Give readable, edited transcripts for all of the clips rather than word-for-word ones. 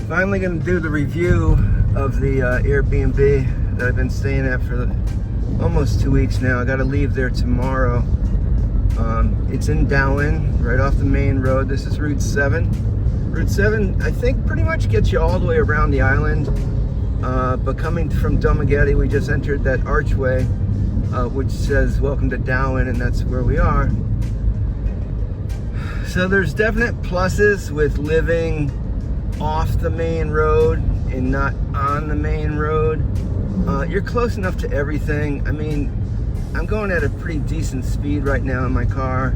Finally going to do the review of the Airbnb that I've been staying at for almost 2 weeks now. I got to leave there tomorrow. It's in Dauin, right off the main road. This is Route 7. Route 7, I think, pretty much gets you all the way around the island. But coming from Domageti, we just entered that archway, which says "Welcome to Dauin," and that's where we are. So there's definite pluses with living off the main road and not on the main road. You're close enough to everything. I mean, I'm going at a pretty decent speed right now in my car,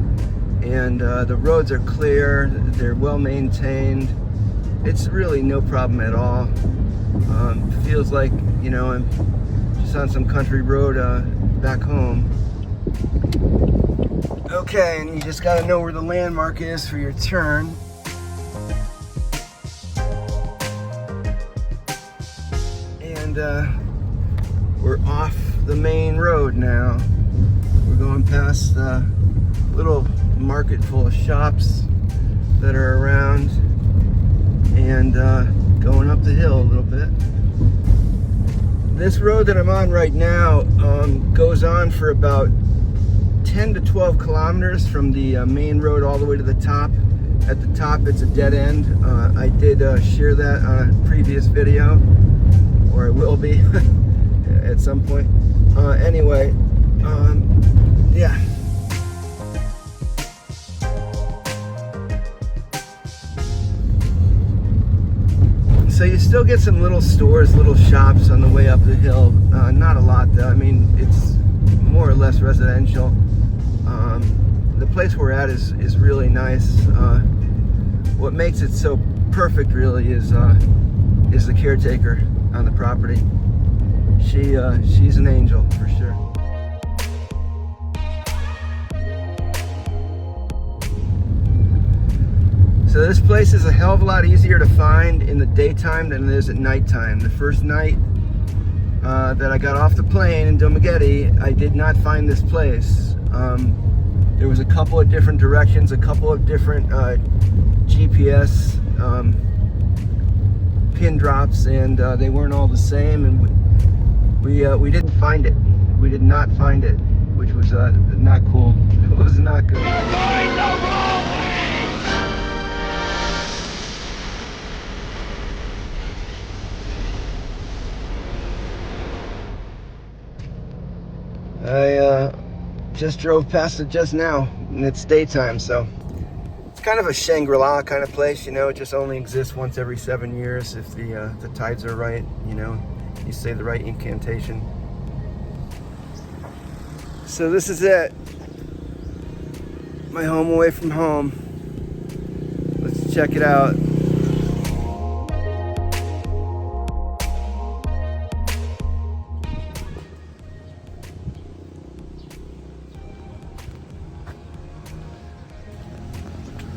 and the roads are clear, they're well maintained. It's really no problem at all. Feels like, you know, I'm just on some country road back home. Okay, and you just gotta know where the landmark is for your turn. And we're off the main road now. We're going past a little market full of shops that are around, and going up the hill a little bit. This road that I'm on right now goes on for about 10 to 12 kilometers from the main road all the way to the top. At the top, it's a dead end. I did share that on a previous video, or I will be at some point. Anyway, yeah. So you still get some little stores, little shops on the way up the hill. Not a lot though. I mean, it's more or less residential. The place we're at is really nice. What makes it so perfect really is the caretaker on the property. She's an angel for sure. So this place is a hell of a lot easier to find in the daytime than it is at nighttime. The first night that I got off the plane in Domageti, I did not find this place. There was a couple of different directions, a couple of different GPS pin drops, and they weren't all the same, and we didn't find it. We did not find it, which was not cool. It was not good. I just drove past it just now, and it's daytime, so it's kind of a Shangri-La kind of place, you know. It just only exists once every 7 years if the tides are right, you know. You say the right incantation. So this is it. My home away from home. Let's check it out.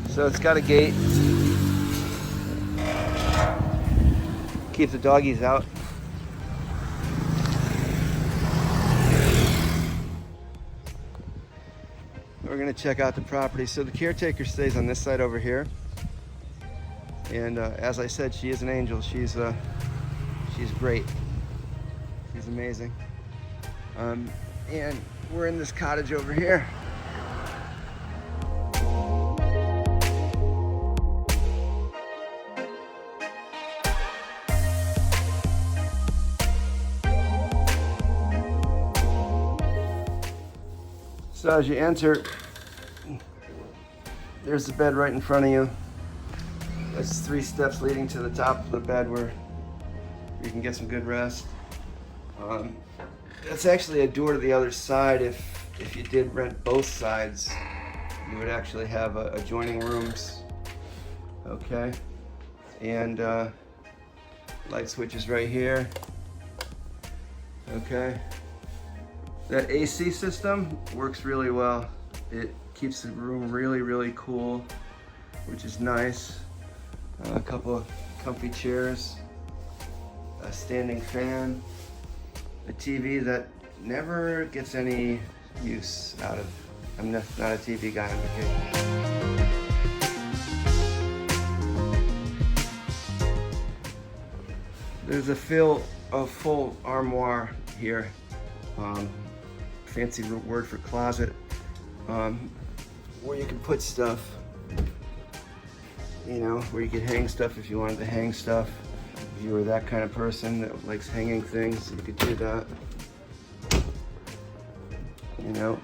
So it's got a gate. Keep the doggies out. We're gonna check out the property. So the caretaker stays on this side over here. And as I said, she is an angel. She's great. She's amazing. And we're in this cottage over here. So as you enter, there's the bed right in front of you. That's 3 steps leading to the top of the bed where you can get some good rest. That's actually a door to the other side. If you did rent both sides, you would actually have adjoining rooms. Okay, and light switch is right here. Okay. That AC system works really well. It keeps the room really, really cool, which is nice. A couple of comfy chairs, a standing fan, a TV that never gets any use out of. I'm not a TV guy on vacation. There's a full armoire here. Fancy word for closet, where you can put stuff. You know, where you could hang stuff if you wanted to hang stuff. If you were that kind of person that likes hanging things, you could do that. You know,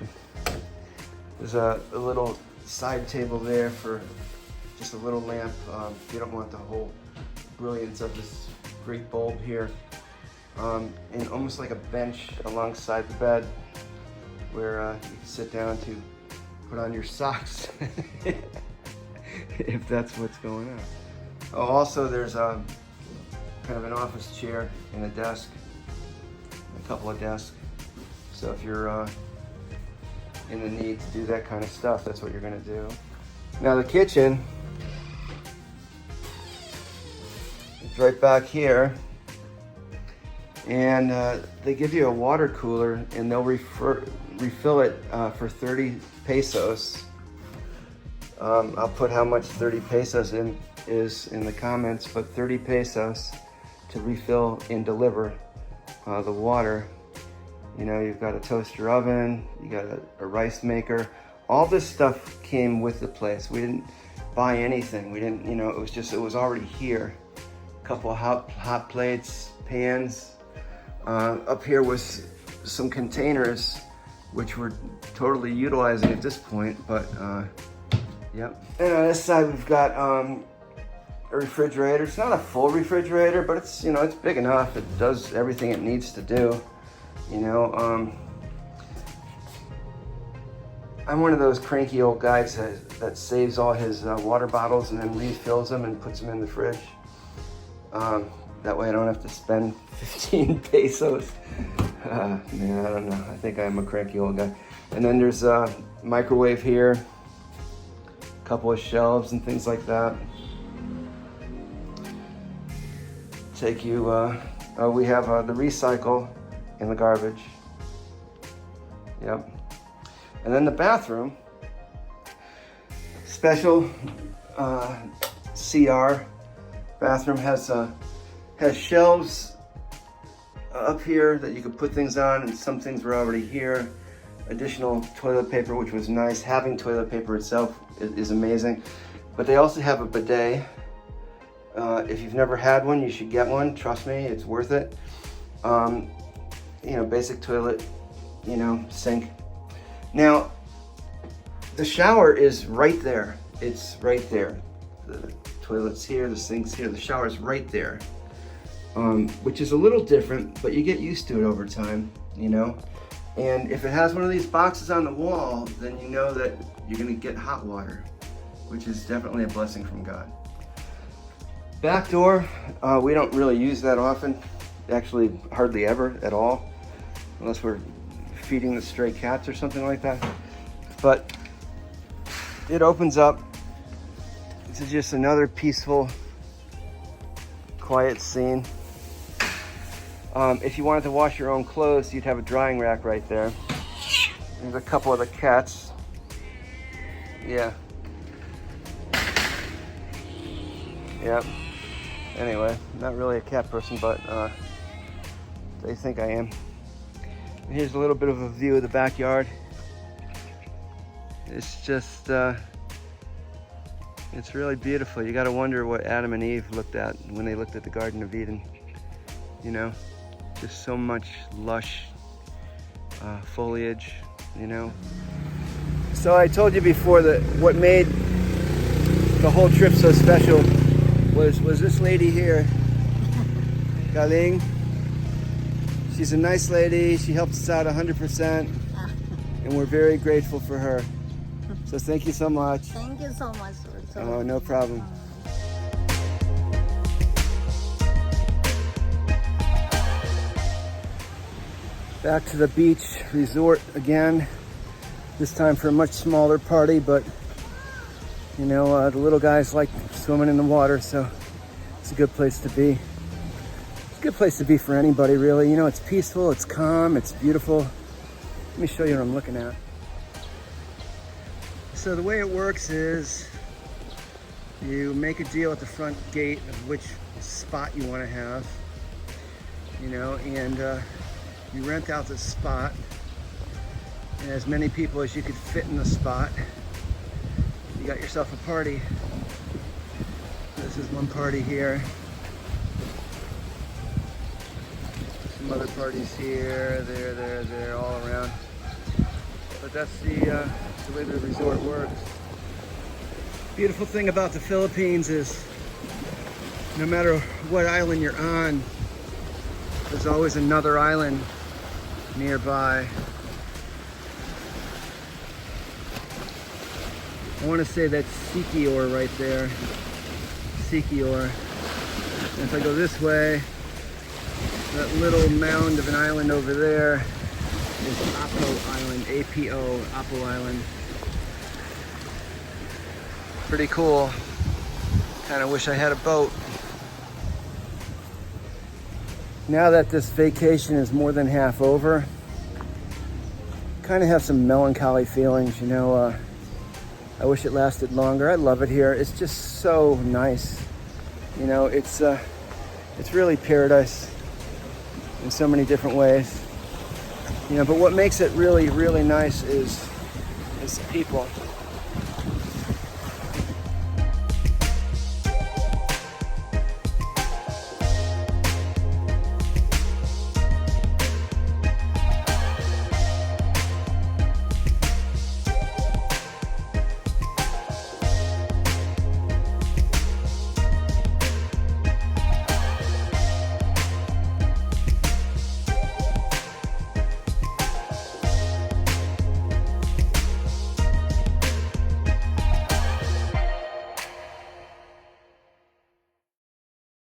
there's a little side table there for just a little lamp. If you don't want the whole brilliance of this great bulb here. And almost like a bench alongside the bed where you can sit down to put on your socks if that's what's going on. Oh, also there's kind of an office chair and a desk, a couple of desks. So if you're in the need to do that kind of stuff, that's what you're gonna do. Now the kitchen is right back here. And they give you a water cooler and they'll refill it for 30 pesos. I'll put how much 30 pesos is in the comments, but 30 pesos to refill and deliver the water. You know, you've got a toaster oven, you got a rice maker. All this stuff came with the place. We didn't buy anything. We didn't, you know, it was already here. A couple of hot plates, pans. Up here was some containers, which we're totally utilizing at this point, but yep. And on this side we've got a refrigerator. It's not a full refrigerator, but it's, you know, it's big enough. It does everything it needs to do. You know, I'm one of those cranky old guys that saves all his water bottles and then refills them and puts them in the fridge. That way I don't have to spend 15 pesos. Man, I don't know. I think I'm a cranky old guy. And then there's a microwave here, a couple of shelves and things like that. Take you, we have the recycle and the garbage. Yep. And then the bathroom, special CR bathroom has shelves up here that you could put things on, and some things were already here. Additional toilet paper, which was nice. Having toilet paper itself is amazing. But they also have a bidet. If you've never had one, you should get one. Trust me, it's worth it. You know, basic toilet, you know, sink. Now, the shower is right there. It's right there. The toilet's here, the sink's here, the shower's right there. Which is a little different, but you get used to it over time, you know? And if it has one of these boxes on the wall, then you know that you're gonna get hot water, which is definitely a blessing from God. Back door, we don't really use that often. Actually, hardly ever at all, unless we're feeding the stray cats or something like that. But it opens up. This is just another peaceful, quiet scene. If you wanted to wash your own clothes, you'd have a drying rack right there. There's a couple of the cats. Yeah. Yep. Anyway, not really a cat person, but they think I am. And here's a little bit of a view of the backyard. It's just, it's really beautiful. You gotta wonder what Adam and Eve looked at when they looked at the Garden of Eden. You know, just so much lush foliage, you know. So I told you before that what made the whole trip so special was this lady here, Galing. She's a nice lady. She helps us out 100%, and we're very grateful for her. So thank you so much. Thank you so much. Oh, no problem. Back to the beach resort again, this time for a much smaller party, but you know, the little guys like swimming in the water, so it's a good place to be. It's a good place to be for anybody, really. You know, it's peaceful, it's calm, it's beautiful. Let me show you what I'm looking at. So the way it works is you make a deal at the front gate of which spot you want to have. you know, and you rent out the spot, and as many people as you could fit in the spot, you got yourself a party. This is one party here. Some other parties here, there, all around. But that's the way the resort works. Beautiful thing about the Philippines is no matter what island you're on, there's always another island nearby. I want to say that's Siquijor right there. Siquijor. And if I go this way, that little mound of an island over there is Apo Island, A-P-O, Apo Island. Pretty cool. Kind of wish I had a boat. Now that this vacation is more than half over, kind of have some melancholy feelings, you know. I wish it lasted longer. I love it here. It's just so nice. You know, it's really paradise in so many different ways. You know, but what makes it really, really nice is the people.